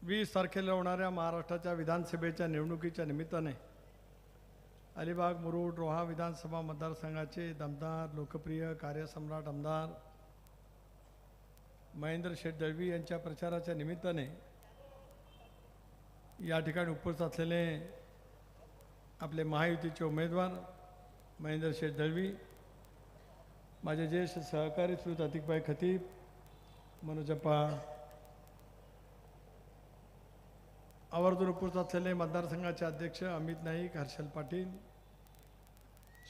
20 तारखेला होणाऱ्या महाराष्ट्राच्या विधानसभेच्या निवडणुकीच्या निमित्ताने अलिबाग मुरुड रोहा विधानसभा मतदारसंघाचे दमदार लोकप्रिय कार्यसम्राट आमदार महेंद्र शेठ दळवी यांच्या प्रचाराच्या निमित्ताने या ठिकाणी उपस्थित असलेले आपले महायुतीचे उमेदवार महेंद्र शेठ दळवी, माझे ज्येष्ठ सहकारी श्री अतिकभाई खतीब, मनोजप्पा, आवर्जून उपस्थित असलेले मतदारसंघाचे अध्यक्ष अमित नाईक, हर्षल पाटील,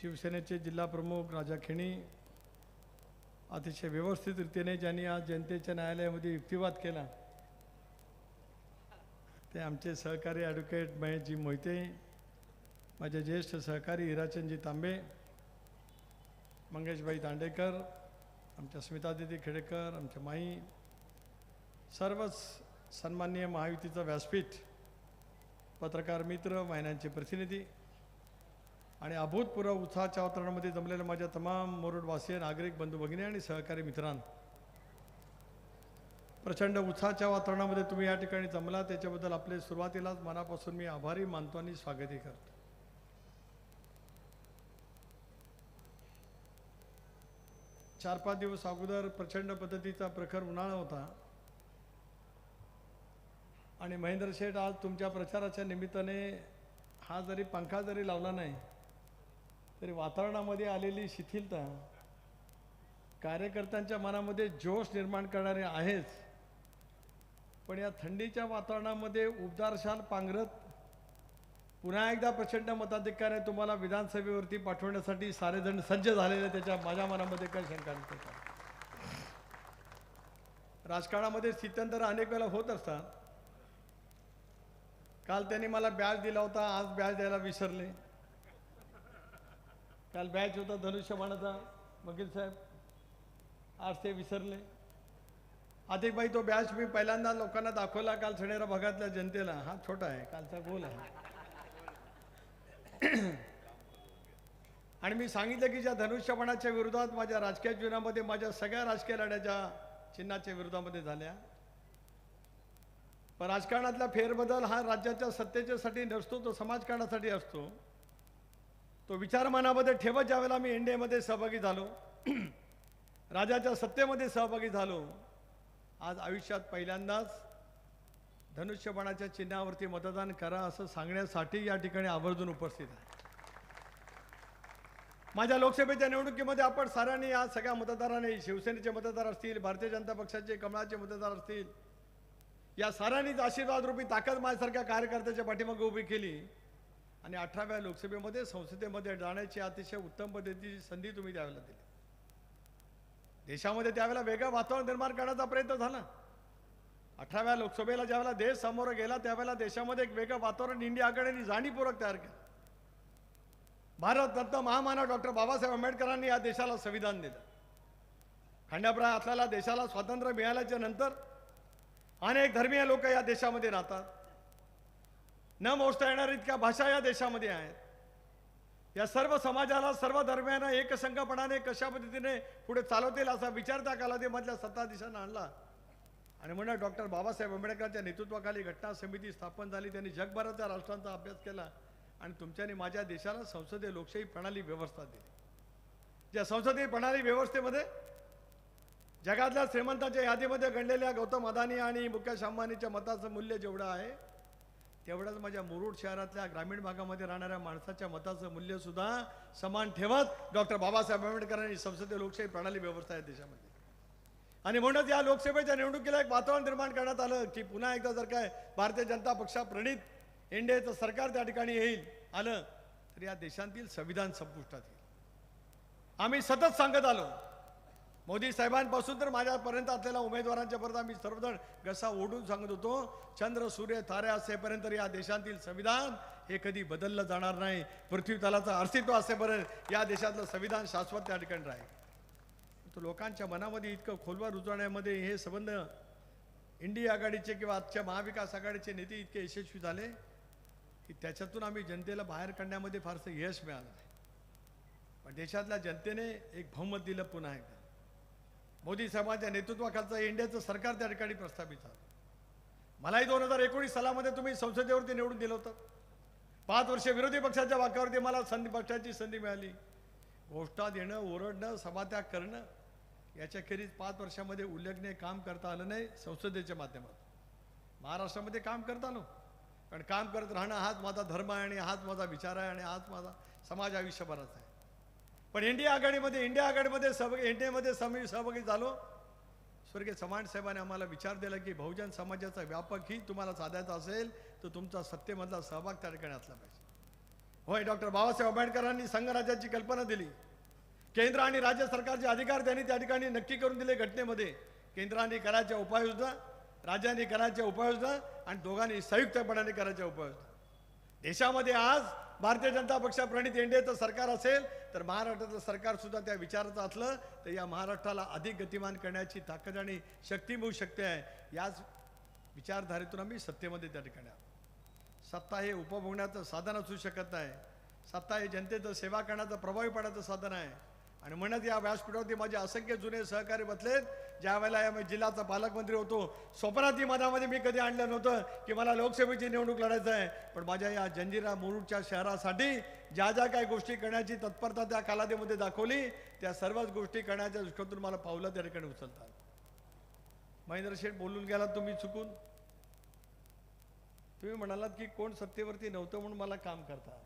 शिवसेनेचे जिल्हा प्रमुख राजा खेणी, अतिशय व्यवस्थित रीतीने ज्यांनी आज जनतेच्या न्यायालयामध्ये युक्तिवाद केला ते आमचे सहकारी ॲडव्होकेट महेशजी मोहिते, माझे ज्येष्ठ सहकारी हिराचंदजी तांबे, मंगेशभाई दांडेकर, आमच्या स्मितादिदी खेडेकर, आमच्या माई, सर्वच सन्माननीय महायुतीचं व्यासपीठ, पत्रकार मित्र, वाहिन्यांचे प्रतिनिधी आणि अभूतपूर्व उत्साहाच्या वातावरणामध्ये जमलेल्या माझ्या तमाम मुरुडवासीय नागरिक बंधू भगिनी आणि सहकारी मित्रांनो, प्रचंड उत्साहाच्या वातावरणामध्ये तुम्ही या ठिकाणी जमला त्याच्याबद्दल आपले सुरुवातीलाच मनापासून मी आभारी मानतो आणि स्वागतही करतो. चार 5 दिवस अगोदर प्रचंड पद्धतीचा प्रखर उन्हाळा होता आणि महेंद्र शेठ आज तुमच्या प्रचाराच्या निमित्ताने हा जरी पंखा जरी लावला नाही तरी वातावरणामध्ये आलेली शिथिलता कार्यकर्त्यांच्या मनामध्ये जोश निर्माण करणारे आहेच, पण या थंडीच्या वातावरणामध्ये उबदार शाल पांघरत पुन्हा एकदा प्रचंड मताधिक्याने तुम्हाला विधानसभेवरती पाठवण्यासाठी सारेजण सज्ज झालेले त्याच्या माझ्या मनामध्ये काही शंका नाही. राजकारणामध्ये स्थित्यंतर अनेक वेळा होत असतात. काल त्यांनी मला बॅच दिला होता, आज बॅच द्यायला विसरले. काल बॅच होता धनुष्यबाणाचा वकील साहेब, आज ते विसरले. अधिकबाई तो बॅच मी पहिल्यांदा लोकांना दाखवला काल सणेरा भागातल्या जनतेला. हा छोटा आहे, कालचा गोल आहे. आणि मी सांगितलं की ज्या धनुष्यबाणाच्या विरोधात माझ्या राजकीय जीवनामध्ये माझ्या सगळ्या राजकीय लढ्याच्या चिन्हाच्या विरोधामध्ये झाल्या, पण राजकारणातला फेरबदल हा राज्याच्या सत्तेच्यासाठी नसतो, तो समाजकारणासाठी असतो. तो विचार मनामध्ये ठेवत ज्यावेळेला मी एनडीएमध्ये सहभागी झालो, राज्याच्या सत्तेमध्ये सहभागी झालो, आज आयुष्यात पहिल्यांदाच धनुष्यबाणाच्या चिन्हावरती मतदान करा असं सांगण्यासाठी या ठिकाणी आवर्जून उपस्थित आहे. माझ्या लोकसभेच्या निवडणुकीमध्ये आपण साऱ्यांनी आज सगळ्या मतदारांनी, शिवसेनेचे मतदार असतील, भारतीय जनता पक्षाचे कमळाचे मतदार असतील, या साऱ्यांनीच आशीर्वादरूपी ताकद माझ्यासारख्या कार्यकर्त्याच्या पाठीमागे उभी केली आणि 18व्या लोकसभेमध्ये संसदेमध्ये जाण्याची अतिशय उत्तम पद्धतीची संधी तुम्ही त्यावेळेला दिली. देशामध्ये त्यावेळेला वेगळं वातावरण निर्माण करण्याचा प्रयत्न झाला. 18व्या लोकसभेला ज्यावेळेला देश समोर गेला त्यावेळेला देशामध्ये एक वेगळं वातावरण इंडिया आघाडीने जाणीवपूर्वक तयार केलं. भारतरत्न महामानव डॉक्टर बाबासाहेब आंबेडकरांनी या देशाला संविधान दिलं. खंडाप्राय असलेल्या देशाला स्वातंत्र्य मिळाल्याच्या नंतर अनेक धर्मीय लोक या देशामध्ये राहतात. न मोजता येणाऱ्या इतक्या भाषा या देशामध्ये आहेत. या सर्व समाजाला, सर्व धर्मियांना एकसंघपणाने कशा पद्धतीने पुढे चालवतील असा विचार त्या कालावधीमधल्या सत्ताधीशांना आणला आणि म्हणून डॉक्टर बाबासाहेब आंबेडकरांच्या नेतृत्वाखाली घटना समिती स्थापन झाली. त्यांनी जगभराच्या राष्ट्रांचा अभ्यास केला आणि तुमच्याने माझ्या देशाला संसदीय लोकशाही प्रणाली व्यवस्था दिली. ज्या संसदीय प्रणाली व्यवस्थेमध्ये जगातल्या श्रीमंतांच्या यादीमध्ये गणलेल्या गौतम अदानी आणि मुकेश अंबानीच्या मताचं मूल्य जेवढं आहे तेवढंच माझ्या मुरुड शहरातल्या ग्रामीण भागामध्ये राहणाऱ्या माणसाच्या मताचं मूल्य सुद्धा समान ठेवत डॉक्टर बाबासाहेब आंबेडकरांनी संसदीय लोकशाही प्रणाली व्यवस्था आहे देशामध्ये. आणि म्हणूनच या लोकसभेच्या निवडणुकीला एक वातावरण निर्माण करण्यात आलं की पुन्हा एकदा जर काय भारतीय जनता पक्षाप्रणित एनडीएचं सरकार त्या ठिकाणी येईल आलं तर या देशातील संविधान संपुष्टात येईल. आम्ही सतत सांगत आलो, मोदी साहेबांपासून तर माझ्यापर्यंत असलेल्या उमेदवारांच्या पर्यंत आम्ही सर्वजण घसा ओढून सांगत होतो, चंद्र सूर्य तारे असेपर्यंत या देशातील संविधान हे कधी बदललं जाणार नाही. पृथ्वी तलाचं अस्तित्व असेपर्यंत या देशातलं संविधान शाश्वत त्या ठिकाणी राहील. तो लोकांच्या मनामध्ये इतकं खोलवर रुजवण्यामध्ये हे संबंध इंडिया आघाडीचे किंवा आजच्या महाविकास आघाडीचे नेते इतके यशस्वी झाले की त्याच्यातून आम्ही जनतेला बाहेर काढण्यामध्ये फारसं यश मिळालं नाही. पण देशातल्या जनतेने एक बहुमत दिलं. पुन्हा एकदा मोदी साहेबांच्या नेतृत्वाखालचं इंडियाचं सरकार त्या ठिकाणी प्रस्थापित झालं. मलाही 2019 सालामध्ये तुम्ही संसदेवरती निवडून दिलं होतं. 5 वर्ष विरोधी पक्षाच्या वाक्यावरती मला पक्षाची संधी मिळाली. घोषणा देणं, ओरडणं, सभात्याग करणं याच्याखेरीज 5 वर्षामध्ये उल्लेखनीय काम करता आलं नाही. संसदेच्या माध्यमातून महाराष्ट्रामध्ये काम करता आलो, कारण काम करत राहणं हाच माझा धर्म आहे आणि हाच माझा विचार आहे आणि हाच माझा समाज आयुष्यभराचा आहे. पण इंडिया आघाडीमध्ये सहभागी झालो. स्वर्गीय चव्हाण साहेबांनी आम्हाला विचार दिला की बहुजन समाजाचा व्यापक ही तुम्हाला साधायचा असेल तर तुमचा सत्तेमधला सहभाग त्या ठिकाणी असला पाहिजे. होय, डॉक्टर बाबासाहेब आंबेडकरांनी संघराज्याची कल्पना दिली. केंद्र आणि राज्य सरकारचे अधिकार त्यांनी त्या ठिकाणी नक्की करून दिले. घटनेमध्ये केंद्राने करायच्या उपाययोजना, राज्यांनी करायच्या उपाययोजना आणि दोघांनी संयुक्तपणाने करायच्या उपाययोजना. देशामध्ये आज भारतीय जनता पक्षाप्रणित एनडीएचं सरकार असेल तर महाराष्ट्राचं सरकार सुद्धा त्या विचाराचं असलं तर या महाराष्ट्राला अधिक गतिमान करण्याची ताकद आणि शक्ती मिळू शकते आहे. याच विचारधारेतून आम्ही सत्तेमध्ये त्या ठिकाणी आहोत. सत्ता हे उपभोगण्याचं साधन असू शकत नाही. सत्ता हे जनतेचं सेवा करण्याचं प्रभावीपणाचं साधन आहे. आणि म्हणत या व्यासपीठावरती माझे असंख्य जुने सहकारी बसलेत. ज्या वेळेला या जिल्ह्याचा पालकमंत्री होतो, स्वप्नातही मनामध्ये मी कधी आणलं नव्हतं की मला लोकसभेची निवडणूक लढायचं आहे. पण माझ्या या जंजिरा मुरुडच्या शहरासाठी ज्या ज्या काही गोष्टी करण्याची तत्परता त्या कालावधीमध्ये दाखवली, त्या सर्वच गोष्टी करण्याच्या दृष्टीतून मला पावलं त्या ठिकाणी उचलतात. महेंद्र शेठ बोलून गेलात तुम्ही चुकून. तुम्ही म्हणालात की कोण सत्तेवरती नव्हतं म्हणून मला काम करता.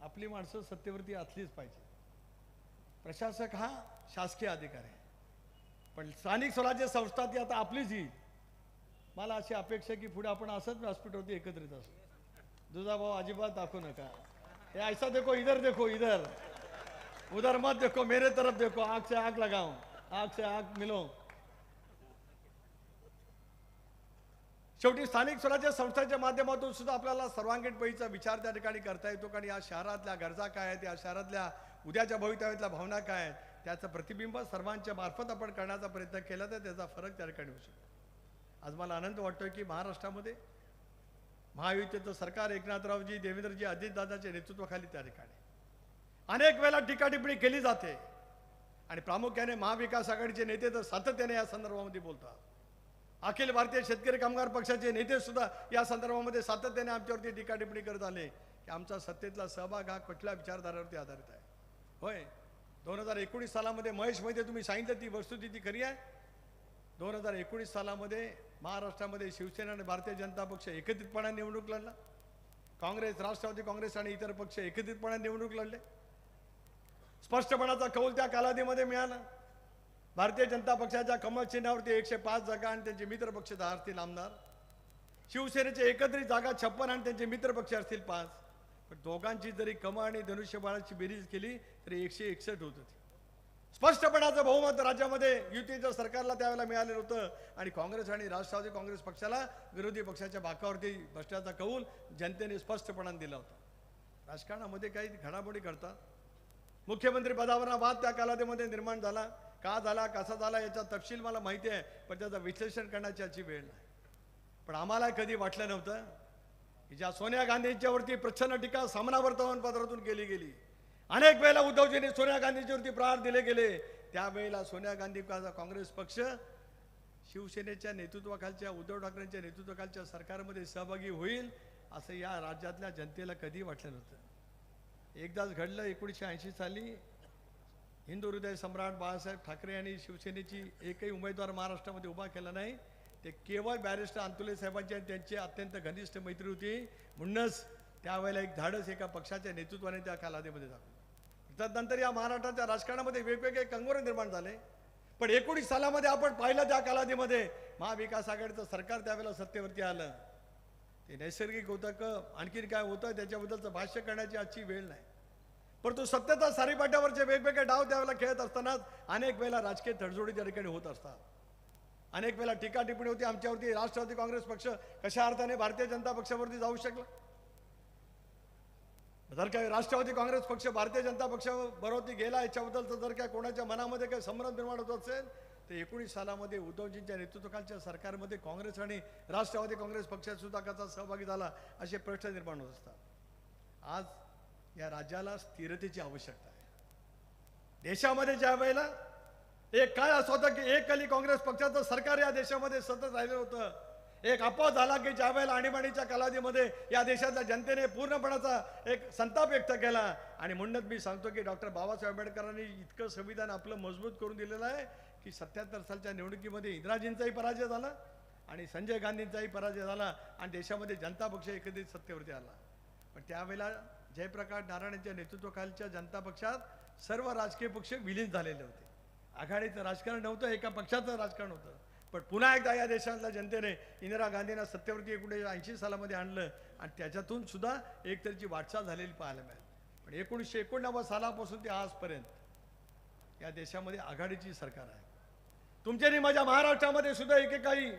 आपली माणसं सत्तेवरती असलीच पाहिजे. प्रशासक हा शासकीय अधिकार आहे, पण स्थानिक स्वराज्य संस्था ती आता आपलीच येईल. मला अशी अपेक्षा की पुढे आपण असंच व्यासपीठावरती एकत्रित असू. दुजाभाव अजिबात दाखवू नका. हे ऐसा देखो, इधर देखो, इधर उधर मत देखो, मेरे तरफ देखो. आग से आग लगाओ, आग से आग मिलो. शेवटी स्थानिक स्वराज्य संस्थांच्या माध्यमातून सुद्धा आपल्याला सर्वांगीण पैचा विचार त्या ठिकाणी करता येतो. कारण या शहरातल्या गरजा काय आहेत, या शहरातल्या उद्याच्या भवितव्यातल्या भावना काय आहेत, त्याचं प्रतिबिंब सर्वांच्या मार्फत आपण करण्याचा प्रयत्न केला तर त्याचा फरक त्या ठिकाणी होऊ शकतो. आज मला आनंद वाटतोय की महाराष्ट्रामध्ये महायुतीचं सरकार एकनाथरावजी, देवेंद्रजी, अजितदादाच्या नेतृत्वाखाली त्या ठिकाणी अनेक वेळेला टीका टिप्पणी केली जाते आणि प्रामुख्याने महाविकास आघाडीचे नेते तर सातत्याने या संदर्भामध्ये बोलतात. अखिल भारतीय शेतकरी कामगार पक्षाचे नेते सुद्धा या संदर्भामध्ये सातत्याने आमच्यावरती टीका टिप्पणी करत आले की आमचा सत्तेतला सहभाग हा कुठल्या विचारधारावरती आधारित आहे. होय, 2019 सालामध्ये महेश मध्ये तुम्ही सांगितलं ती वस्तुस्थिती खरी आहे. 2019 सालामध्ये महाराष्ट्रामध्ये शिवसेना आणि भारतीय जनता पक्ष एकत्रितपणे निवडणूक लढला. काँग्रेस, राष्ट्रवादी काँग्रेस आणि इतर पक्ष एकत्रितपणे निवडणूक लढले. स्पष्टपणाचा कौल त्या कालावधीमध्ये मिळाला. भारतीय जनता पक्षाच्या कमळ चिन्हावरती 105 जागा आणि त्यांचे मित्र पक्ष 10 असतील आमदार. शिवसेनेचे एकत्रित जागा 56 आणि त्यांचे मित्र पक्ष असतील 5. पण दोघांची जरी कमळ आणि धनुष्यबाणाची बेरीज केली तरी 161 होत होती. स्पष्टपणाचं बहुमत राज्यामध्ये युतीच्या सरकारला त्यावेळेला मिळालेलं होतं आणि काँग्रेस आणि राष्ट्रवादी काँग्रेस पक्षाला विरोधी पक्षाच्या बाकावरती बसण्याचा कौल जनतेने स्पष्टपणाने दिला होता. राजकारणामध्ये काही घडामोडी घडतात. मुख्यमंत्री पदावरचा वाद त्या कालावधीमध्ये निर्माण झाला. का झाला, कसा झाला याचा तपशील मला माहिती आहे, पण त्याचं विश्लेषण करण्याची याची वेळ नाही. पण आम्हाला कधी वाटलं नव्हतं की ज्या सोनिया गांधींच्यावरती प्रचंड टीका सामना वर्तमानपत्रातून केली गेली, अनेक वेळेला उद्धवजींनी सोनिया गांधींच्यावरती प्रहार दिले गेले, त्यावेळेला सोनिया गांधी काँग्रेस पक्ष शिवसेनेच्या नेतृत्वाखालच्या, उद्धव ठाकरेंच्या नेतृत्वाखालच्या सरकारमध्ये सहभागी होईल असं या राज्यातल्या जनतेला कधी वाटलं नव्हतं. एकदाच घडलं. 1980 साली हिंदू हृदय सम्राट बाळासाहेब ठाकरे यांनी शिवसेनेची एकही उमेदवार महाराष्ट्रामध्ये उभा केला नाही. ते केवळ बॅरिस्टर अंतुले साहेबांची आणि त्यांची अत्यंत घनिष्ठ मैत्री होती. म्हणूनच त्यावेळेला एक धाडस एका पक्षाच्या नेतृत्वाने त्या कालावधीमध्ये दाखवलं. त्यानंतर या महाराष्ट्राच्या राजकारणामध्ये वेगवेगळे कंगोरे निर्माण झाले. पण 19 सालामध्ये आपण पाहिलं त्या कालावधीमध्ये महाविकास आघाडीचं सरकार त्यावेळेला सत्तेवरती आलं. ते नैसर्गिक होतं का आणखीन काय होतं त्याच्याबद्दलचं भाष्य करण्याची आजची वेळ नाही. परंतु सत्तेच्या सारीपाट्यावरचे वेगवेगळे डाव त्यावेळेला खेळत असतानाच अनेक वेळेला राजकीय तडजोडी त्या ठिकाणी होत असतात. अनेक वेळेला टीका टिप्पणी होती आमच्यावरती. राष्ट्रवादी काँग्रेस पक्ष कशा अर्थाने भारतीय जनता पक्षावरती जाऊ शकला. जर काही राष्ट्रवादी काँग्रेस पक्ष भारतीय जनता पक्षाबरोबर गेला याच्याबद्दलचं जर काय कोणाच्या मनामध्ये काही संभ्रम निर्माण होत असेल तर 19 सालामध्ये उद्धवजींच्या नेतृत्वाखालच्या सरकारमध्ये काँग्रेस आणि राष्ट्रवादी काँग्रेस पक्षात सुद्धा कसा सहभागी झाला असे प्रश्न निर्माण होत असतात. आज या राज्याला स्थिरतेची आवश्यकता आहे. देशामध्ये ज्या वेळेला एक काय असं होतं की एक काली काँग्रेस पक्षाचं सरकार या देशामध्ये सतत राहिलं होतं. एक अपवाद झाला की ज्या वेळेला आणीबाणीच्या कालावधीमध्ये या देशातल्या जनतेने पूर्णपणाचा एक संताप व्यक्त केला आणि म्हणूनच मी सांगतो की डॉक्टर बाबासाहेब आंबेडकरांनी इतकं संविधान आपलं मजबूत करून दिलेलं आहे की 77 सालच्या निवडणुकीमध्ये इंदिराजींचाही पराजय झाला आणि संजय गांधींचाही पराजय झाला आणि देशामध्ये जनता पक्ष एकत्रित सत्तेवरती आला. पण त्यावेळेला जयप्रकाश नारायण यांच्या नेतृत्वाखालच्या जनता पक्षात सर्व राजकीय पक्ष विलीन झालेले होते. आघाडीचं राजकारण नव्हतं, एका पक्षाचं राजकारण होतं. पण पुन्हा एकदा या देशातल्या जनतेने इंदिरा गांधींना सत्तेवरती 1980 सालामध्ये आणलं आणि त्याच्यातून सुद्धा एक तऱ्हेची वाटचाल झालेली पाहायला मिळाली. पण 1989 सालापासून ते आजपर्यंत या देशामध्ये आघाडीची सरकार आहे. तुमच्यानी माझ्या महाराष्ट्रामध्ये सुद्धा एकेकाळी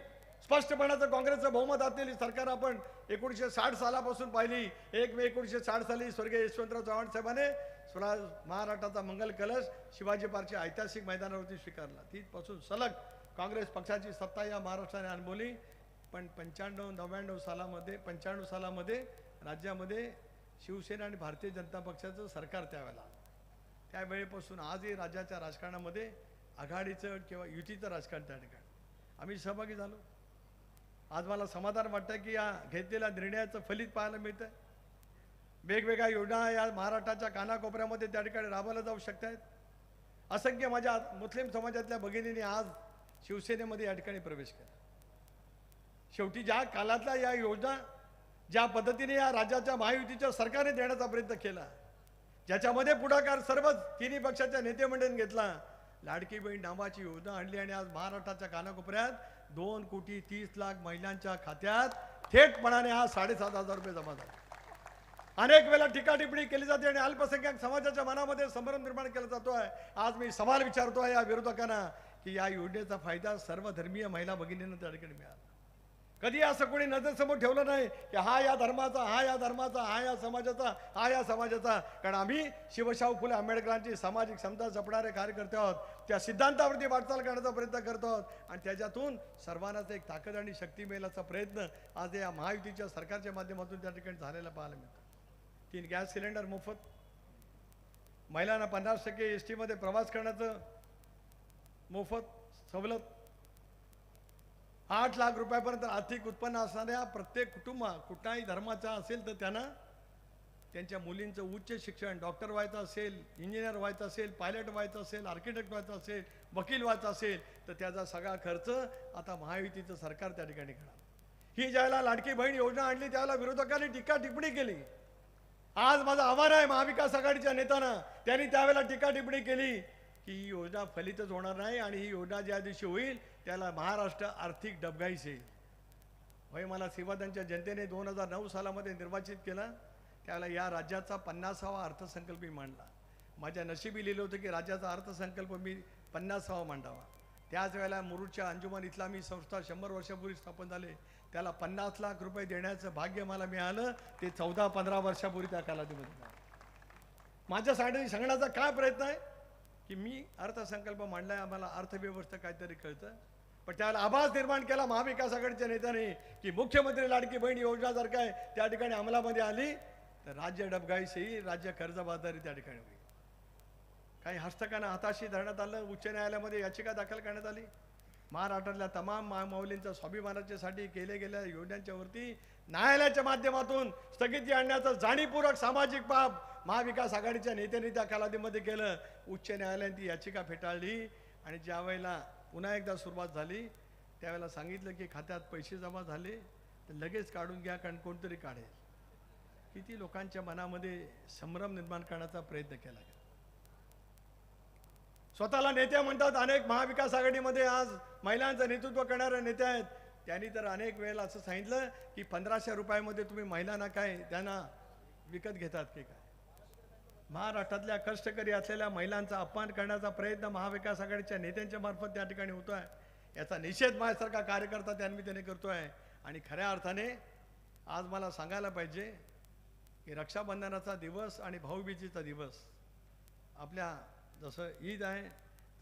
स्पष्टपणाचं काँग्रेसचं बहुमत असलेली सरकार आपण 1960 सालापासून पाहिली. 1 मे 1960 साली स्वर्गीय यशवंतराव चव्हाण साहेबांनी महाराष्ट्राचा मंगल कलश शिवाजी पार्कच्या ऐतिहासिक मैदानावरती स्वीकारला. तिथपासून सलग काँग्रेस पक्षाची सत्ता या महाराष्ट्राने अनुभवली. पण 95 सालामध्ये राज्यामध्ये शिवसेना आणि भारतीय जनता पक्षाचं सरकार त्यावेळेला, त्यावेळेपासून आजही राज्याच्या राजकारणामध्ये आघाडीचं किंवा युतीचं राजकारण त्या ठिकाणी आम्ही सहभागी झालो. आज मला समाधान वाटतं की या घेतलेल्या निर्णयाचं फलित पाहायला मिळतं. वेगवेगळ्या योजना या महाराष्ट्राच्या कानाकोपऱ्यामध्ये त्या ठिकाणी राबवल्या जाऊ शकतात. असंख्य माझ्या मुस्लिम समाजातल्या भगिनींनी आज शिवसेनेमध्ये या ठिकाणी प्रवेश केला. शेवटी ज्या कालातल्या या योजना ज्या पद्धतीने या राज्याच्या महायुतीच्या सरकारने देण्याचा प्रयत्न केला, ज्याच्यामध्ये पुढाकार सर्वच तिन्ही पक्षाच्या नेते मंडळींनी घेतला, लाडकी बहीण नावाची योजना आणली आणि आज महाराष्ट्राच्या कानाकोपऱ्यात 2,30,00,000 महिलांच्या खात्यात थेटपणाने आज 7,500 रुपये जमा झाले. अनेक वेळेला टीका टिप्पणी केली जाते आणि अल्पसंख्याक समाजाच्या मनामध्ये संभ्रम निर्माण केला जातोय. आज मी सवाल विचारतोय या विरोधकांना की या योजनेचा फायदा सर्व धर्मीय महिला भगिनींना त्या ठिकाणी मिळाला. कधी असं कोणी नजरेसमोर ठेवलं नाही की हा या धर्माचा, हा या धर्माचा, हा या समाजाचा, हा या समाजाचा. कारण आम्ही शिवशाहू फुले आंबेडकरांची सामाजिक समता जपणारे कार्यकर्ते आहोत. त्या सिद्धांतावरती वाटचाल करण्याचा प्रयत्न करतो आहोत आणि त्याच्यातून सर्वांनाच एक ताकद आणि शक्ती मिळाल्याचा प्रयत्न आज या महायुतीच्या सरकारच्या माध्यमातून त्या ठिकाणी झालेला पाहायला मिळतो. 3 गॅस सिलेंडर मोफत, महिलांना 50% ST मध्ये प्रवास करण्याचं मोफत सवलत, 8 लाख रुपयापर्यंत आर्थिक उत्पन्न असणाऱ्या प्रत्येक कुटुंब कुठल्याही धर्माचा असेल तर त्यांना त्यांच्या मुलींचं उच्च शिक्षण, डॉक्टर व्हायचं असेल, इंजिनियर व्हायचं असेल, पायलट व्हायचं असेल, आर्किटेक्ट व्हायचं असेल, वकील व्हायचं असेल तर त्याचा सगळा खर्च आता महायुतीचं सरकार त्या ठिकाणी करणार. ही ज्याला लाडकी बहीण योजना आणली त्याला विरोधकांनी टीका टिप्पणी केली. आज माझं आव्हान आहे महाविकास आघाडीच्या नेत्यांना, त्यांनी त्यावेळेला टीका टिप्पणी केली की ही योजना फलितच होणार नाही आणि ही योजना ज्या दिवशी होईल त्याला महाराष्ट्र आर्थिक डबघाईस येईल. होय, मला सेवादांच्या जनतेने 2009 सालामध्ये निर्वाचित केलं. त्यावेळेला या राज्याचा 50वा अर्थसंकल्प मी मांडला. माझ्या नशिबी लिहिलं होतं की राज्याचा अर्थसंकल्प मी 50वा मांडावा. त्याच वेळेला मुरुडच्या अंजुमन इस्लामी संस्था 100 वर्षापूर्वी स्थापन झाले, त्याला 50 लाख रुपये देण्याचं भाग्य मला मिळालं. ते 14-15 वर्षापूर्वी त्या कालावधीमध्ये. माझ्यासाठी सांगण्याचा काय प्रयत्न आहे की मी अर्थसंकल्प मांडलाय, आम्हाला अर्थव्यवस्था काहीतरी कळतं. पण त्याला आभास निर्माण केला महाविकास आघाडीच्या नेत्याने की मुख्यमंत्री लाडकी बहीण योजना जर काय त्या ठिकाणी अंमलामध्ये आली तर राज्य डबघाईस येईल, राज्य कर्जबाजारी त्या ठिकाणी होईल. काही हस्तकांना हाताशी धरण्यात आलं. उच्च न्यायालयामध्ये याचिका दाखल करण्यात आली. महाराष्ट्रातल्या तमाम माऊलींच्या स्वाभिमानाच्यासाठी केले गेलेल्या योजनांच्या वरती न्यायालयाच्या माध्यमातून स्थगिती आणण्याचं जाणीवपूर्वक सामाजिक पाप महाविकास आघाडीच्या नेत्यांनी त्या कालावधीमध्ये केलं. उच्च न्यायालयाने ती याचिका फेटाळली आणि ज्या वेळेला पुन्हा एकदा सुरुवात झाली त्यावेळेला सांगितलं की खात्यात पैसे जमा झाले तर लगेच काढून घ्या कारण कोणतरी काढेल. किती लोकांच्या मनामध्ये संभ्रम निर्माण करण्याचा प्रयत्न केला गेला. स्वतःला नेते म्हणतात. अनेक महाविकास आघाडीमध्ये आज महिलांचं नेतृत्व करणारे नेते आहेत. त्यांनी तर अनेक वेळेला असं सांगितलं की 1500 रुपयामध्ये तुम्ही महिलांना काय त्यांना विकत घेतात की काय. महाराष्ट्रातल्या कष्टकरी असलेल्या महिलांचा अपमान करण्याचा प्रयत्न महाविकास आघाडीच्या नेत्यांच्या मार्फत त्या ठिकाणी होतोय. याचा निषेध माझ्यासारखा कार्यकर्ता त्यानिमित्ताने करतोय. आणि खऱ्या अर्थाने आज मला सांगायला पाहिजे की रक्षाबंधनाचा दिवस आणि भाऊबीजेचा दिवस आपल्या जसं ईद आहे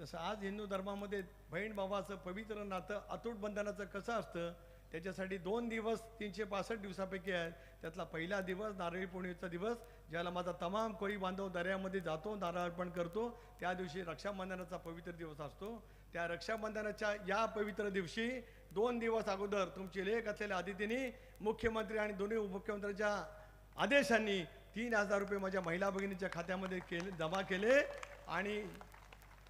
तसं आज हिंदू धर्मामध्ये बहीण भावाचं पवित्र नातं अतूट बंधनाचं कसं असतं त्याच्यासाठी 2 दिवस 365 दिवसापैकी आहेत. त्यातला पहिला दिवस नारळी पौर्णिमेचा दिवस ज्याला माझा तमाम कोळी बांधव दर्यामध्ये जातो, नारळ अर्पण करतो, त्या दिवशी रक्षाबंधनाचा पवित्र दिवस असतो. त्या रक्षाबंधनाच्या या पवित्र दिवशी 2 दिवस अगोदर तुमची लेख असलेल्या आदितीने मुख्यमंत्री आणि दोन्ही उपमुख्यमंत्र्यांच्या आदेशांनी 3,000 रुपये माझ्या महिला भगिनीच्या खात्यामध्ये जमा केले आणि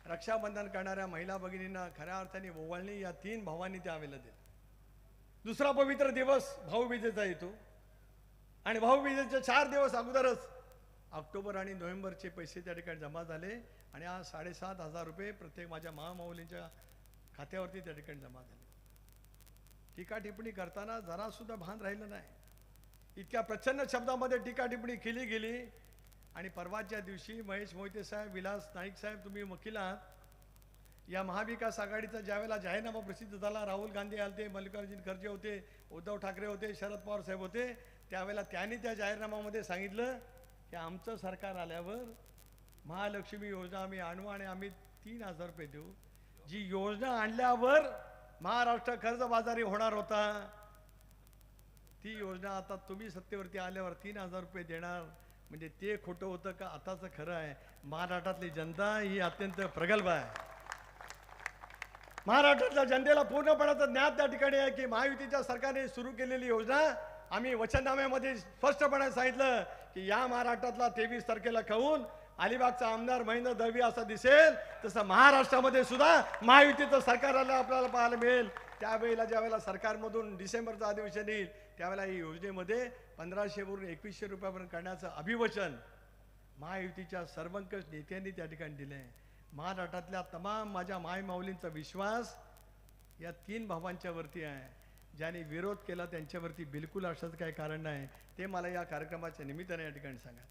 रक्षाबंधन करणाऱ्या महिला भगिनींना खऱ्या अर्थाने ओवाळणी या 3 भावांनी त्यावेळेला दिली. दुसरा पवित्र दिवस भाऊबीजेचा येतो आणि भाऊबीजेच्या 4 दिवस अगोदरच ऑक्टोबर आणि नोव्हेंबरचे पैसे त्या ठिकाणी जमा झाले आणि आज 7,500 रुपये प्रत्येक माझ्या महामाऊलींच्या खात्यावरती त्या ठिकाणी जमा झाले. टीका टिप्पणी करताना जरासुद्धा भान राहिलं नाही. इतक्या प्रचंड शब्दामध्ये टीका टिप्पणी केली गेली. आणि परवाच्या दिवशी महेश मोहिते साहेब, विलास नाईक साहेब, तुम्ही वकील आहात. या महाविकास आघाडीचा ज्यावेळेला जाहीरनामा प्रसिद्ध झाला, राहुल गांधी आलते, मल्लिकार्जुन खरगे होते, उद्धव ठाकरे होते, शरद पवार साहेब होते, त्यावेळेला त्यांनी त्या जाहीरनाम्यामध्ये सांगितलं की आमचं सरकार आल्यावर महालक्ष्मी योजना आम्ही आणू आणि आम्ही 3,000 रुपये देऊ. जी योजना आणल्यावर महाराष्ट्र कर्जबाजारी होणार होता, ती योजना आता तुम्ही सत्तेवरती आल्यावर 3,000 रुपये देणार. म्हणजे ते खोटं होतं का आताचं खरं आहे? महाराष्ट्रातली जनता ही अत्यंत प्रगल्भ आहे. महाराष्ट्रातल्या जनतेला पूर्णपणाचं ज्ञान त्या ठिकाणी आहे की महायुतीच्या सरकारने सुरू केलेली योजना आम्ही वचननाम्यामध्ये स्पष्टपणे सांगितलं की या महाराष्ट्रातला 23 तारखेला खाऊन अलिबागचा आमदार महेंद्र दळवी असा दिसेल, तसं महाराष्ट्रामध्ये सुद्धा महायुतीचं सरकार आलं आपल्याला पाहायला मिळेल. त्यावेळेला ज्यावेळेला सरकारमधून डिसेंबरचं अधिवेशन येईल त्यावेळेला ही योजनेमध्ये 1,500 वरून 2,100 रुपयापर्यंत करण्याचं अभिवचन महायुतीच्या सर्वंकष नेत्यांनी त्या ठिकाणी दिले आहे. महाराष्ट्रातल्या तमाम माझ्या मायमाऊलींचा विश्वास या 3 भावांच्या वरती आहे. ज्यांनी विरोध केला त्यांच्यावरती बिलकुल असंच काही कारण नाही. ते मला या कार्यक्रमाच्या निमित्ताने या ठिकाणी सांगा.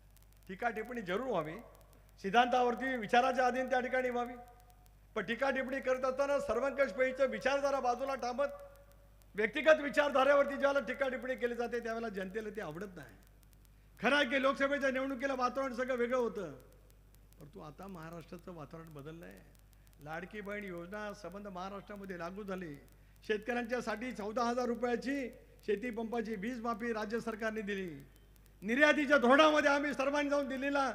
टीका टिप्पणी जरूर व्हावी, सिद्धांतावरती विचाराच्या अधीन त्या ठिकाणी व्हावी, पण टीका टिप्पणी करत असताना सर्वंकष पैकीचे विचार जरा बाजूला थांबत व्यक्तिगत विचारधारेवरती ज्यावेळेला टीका टिप्पणी केली जाते त्यावेळेला जनतेला ते आवडत नाही. खरं आहे की लोकसभेच्या निवडणुकीला वातावरण सगळं वेगळं होतं, परंतु आता महाराष्ट्राचं वातावरण बदललं आहे. लाडकी बहीण योजना संबंध महाराष्ट्रामध्ये लागू झाली. शेतकऱ्यांच्यासाठी 14,000 रुपयाची शेती पंपाची वीज माफी राज्य सरकारने दिली. निर्यातीच्या धोरणामध्ये आम्ही सर्वांनी जाऊन दिल्लीला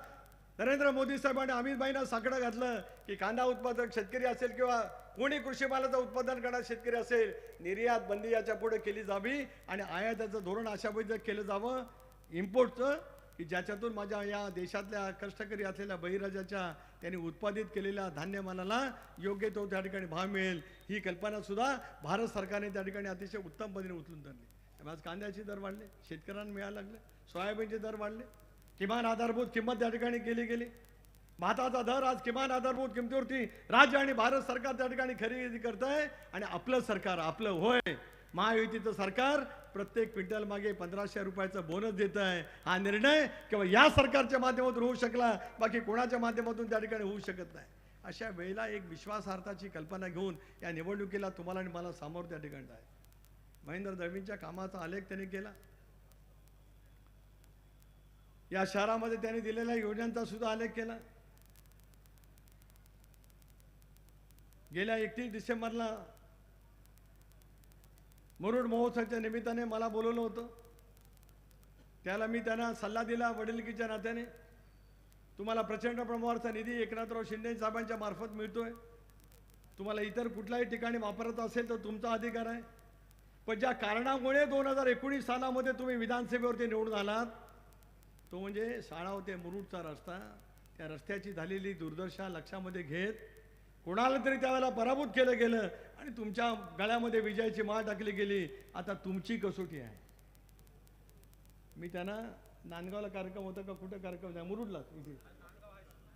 नरेंद्र मोदी साहेबांनी अमित भाईंना साकडं घातलं की कांदा उत्पादक शेतकरी असेल किंवा कोणी कृषी मालाचं उत्पादन करणारा शेतकरी असेल, निर्यात बंदी याच्या पुढे केली जावी आणि आयाताचं धोरण अशा पद्धतीने केलं जावं इम्पोर्टचं की ज्याच्यातून माझ्या या देशातल्या कष्टकरी असलेल्या बळीराजाच्या त्यांनी उत्पादित केलेल्या धान्यमालाला योग्य तो त्या ठिकाणी भाव मिळेल. ही कल्पना सुद्धा भारत सरकारने त्या ठिकाणी अतिशय उत्तम पद्धतीने उचलून धरली. आज कांद्याचे दर वाढले, शेतकऱ्यांना मिळायला लागले, सोयाबीनचे दर वाढले, किमान आधारभूत किंमत त्या ठिकाणी केली गेली. भाताचा दर आज किमान आधारभूत किमतीवरती राज्य आणि भारत सरकार त्या ठिकाणी खरेदी करत आहे. आणि आपलं सरकार, आपलं होय महायुतीचं सरकार प्रत्येक क्विंटल मागे 1,500 रुपयाचा बोनस देत आहे. हा निर्णय केवळ या सरकारच्या माध्यमातून होऊ शकला, बाकी कोणाच्या माध्यमातून त्या ठिकाणी होऊ शकत नाही. अशा वेळेला एक विश्वासार्थाची कल्पना घेऊन या निवडणुकीला तुम्हाला आणि मला सामोरं त्या ठिकाणी आहे. महेंद्र दळवींच्या कामाचा आलेख त्यांनी केला. या शहरामध्ये त्यांनी दिलेल्या योजनांचा सुद्धा आलेख केला. गेल्या 31 डिसेंबरला मुरुड महोत्सवाच्या निमित्ताने मला बोलवलं होतं. त्याला मी त्यांना सल्ला दिला वडिलकीच्या नात्याने, तुम्हाला प्रचंड प्रमाणाचा निधी एकनाथराव शिंदे साहेबांच्या मार्फत मिळतोय, तुम्हाला इतर कुठल्याही ठिकाणी वापरत असेल तर तुमचा अधिकार आहे, पण ज्या कारणामुळे 2019 सालामध्ये तुम्ही विधानसभेवरती निवडून आलात तो म्हणजे शाळा ते मुरुडचा रस्ता, त्या रस्त्याची झालेली दुर्दशा लक्षामध्ये घेत कोणाला तरी त्यावेळेला पराभूत केलं गेलं आणि तुमच्या गळ्यामध्ये विजयाची माळ टाकली गेली. आता तुमची कसोटी आहे. मी त्यांना नांदगावला कार्यक्रम होता का कुठं कार्यक्रम नाही, मुरुडला इथे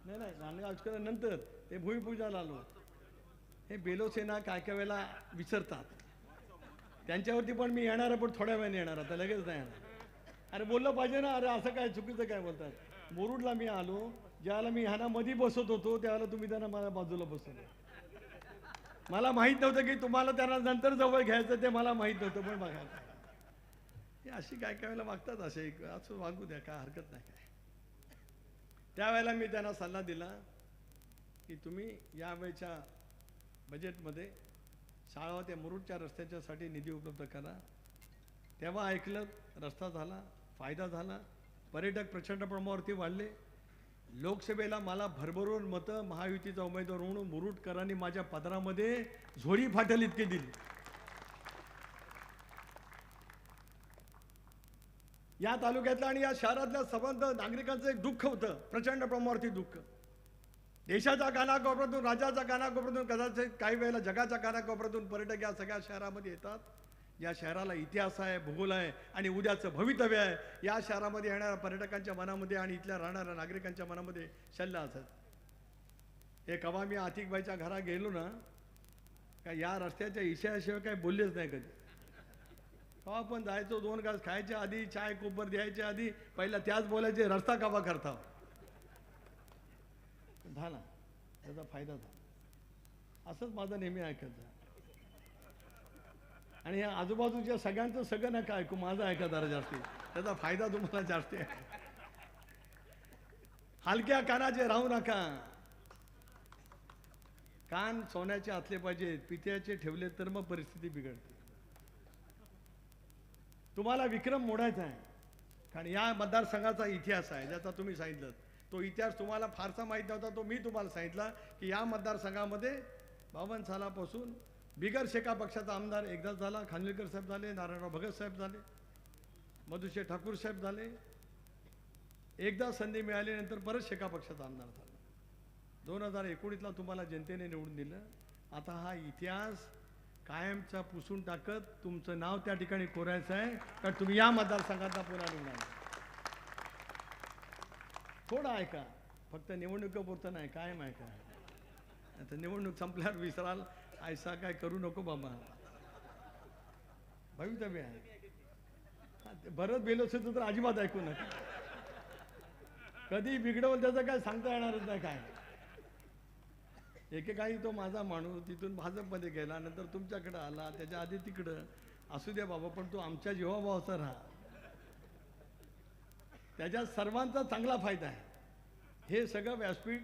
नाही नाही नांदगाव नंतर ते भूमिपूजनाला आलो. हे बेलोसेना काय काय वेळेला विसरतात, त्यांच्यावरती पण मी येणार पण थोड्या वेळाने येणार, आता लगेच नाही येणार. अरे बोललं पाहिजे ना, अरे असं काय चुकीचं काय बोलतात. मुरुडला मी आलो, ज्यावेळेला मी ह्यांना मध्ये बसत होतो त्यावेळेला तुम्ही त्यांना मला बाजूला बसवलं. मला माहीत नव्हतं की तुम्हाला त्यांना नंतर जवळ घ्यायचं, ते मला माहीत नव्हतं. पण बघा हे अशी काय काय वेळेला वागतात, असे असं वागू द्या, काय हरकत नाही. काय त्यावेळेला मी त्यांना सल्ला दिला की तुम्ही यावेळेच्या बजेटमध्ये शाळा ते मुरुडच्या रस्त्याच्यासाठी निधी उपलब्ध करा. तेव्हा ऐकलं, रस्ता झाला, फायदा झाला. पर्यटक प्रचंड प्रमाणावरती वाढले. लोकसभेला मला भरभरून मतं महायुतीचा उमेदवार म्हणून मुरुडकरांनी माझ्या पदरामध्ये झोळी फाटेल इतकी दिली. या तालुक्यातल्या आणि या शहरातल्या संबंध नागरिकांचं एक दुःख होतं, प्रचंड प्रमाणावरती दुःख. देशाच्या कानाकोपऱ्यातून, राज्याच्या कानाकोपऱ्यातून, कदाचित काही वेळेला जगाच्या कानाकोपऱ्यातून पर्यटक या सगळ्या शहरामध्ये येतात. या शहराला इतिहास आहे, भूगोल आहे आणि उद्याचं भवितव्य आहे. या शहरामध्ये येणाऱ्या पर्यटकांच्या मनामध्ये आणि इथल्या राहणाऱ्या नागरिकांच्या मनामध्ये शल्य असत. हे कवा मी आतिकबाईच्या घरा गेलो ना, का या रस्त्याच्या इशाशिवाय काही बोललेच नाही कधी. कवा पण जायचो, 2 घास खायच्या आधी, चाय कोपर द्यायच्या आधी पहिला त्याच बोलायचे, रस्ता कवा करता झाला, त्याचा फायदा झाला. असंच माझं नेहमी ऐकायचं. आणि या आजूबाजूच्या सगळ्यांचं सगळं नका ऐकू, माझं ऐका जरा जास्ती, त्याचा फायदा तुम्हाला जास्त आहे. हलक्या कानाचे राहू नका. कान सोन्याचे असले पाहिजेत, पित्याचे ठेवले तर मग परिस्थिती बिघडते. तुम्हाला विक्रम मोडायचा आहे, कारण या मतदारसंघाचा इतिहास आहे ज्याचा तुम्ही सांगितलं. तो इतिहास तुम्हाला फारसा माहीत नव्हता, तो मी तुम्हाला सांगितला की या मतदारसंघामध्ये 52 सालापासून बिगर शेका पक्षाचा आमदार एकदाच झाला. खानविलकर साहेब झाले, नारायणराव भगत साहेब झाले, मधुशे ठाकूर साहेब झाले. एकदा संधी मिळाल्यानंतर परत शेका पक्षाचा आमदार झाला. 2019ला तुम्हाला जनतेने निवडून दिलं. आता हा इतिहास कायमचा पुसून टाकत तुमचं नाव त्या ठिकाणी कोरायचं आहे, कारण तुम्ही या मतदारसंघाचा पुन्हा निवडणार. थोडं ऐका, फक्त निवडणुकीपुरतं नाही, कायम ऐका. आता निवडणूक संपल्यावर विसराल, ऐसा काय करू नको बाबा, भवितव्य आहे. भरत बेलोसेचं तर अजिबात ऐकू नका. कधी बिघडवलं त्याचं काय सांगता येणारच नाही. काय एकेकाळी तो माझा माणूस तिथून भाजपमध्ये गेला, नंतर तुमच्याकडे आला, त्याच्या आधी तिकडं. असू द्या बाबा, पण तो आमच्या जीवाभावाचा राहा. त्याच्यात सर्वांचा चांगला फायदा आहे. हे सगळं व्यासपीठ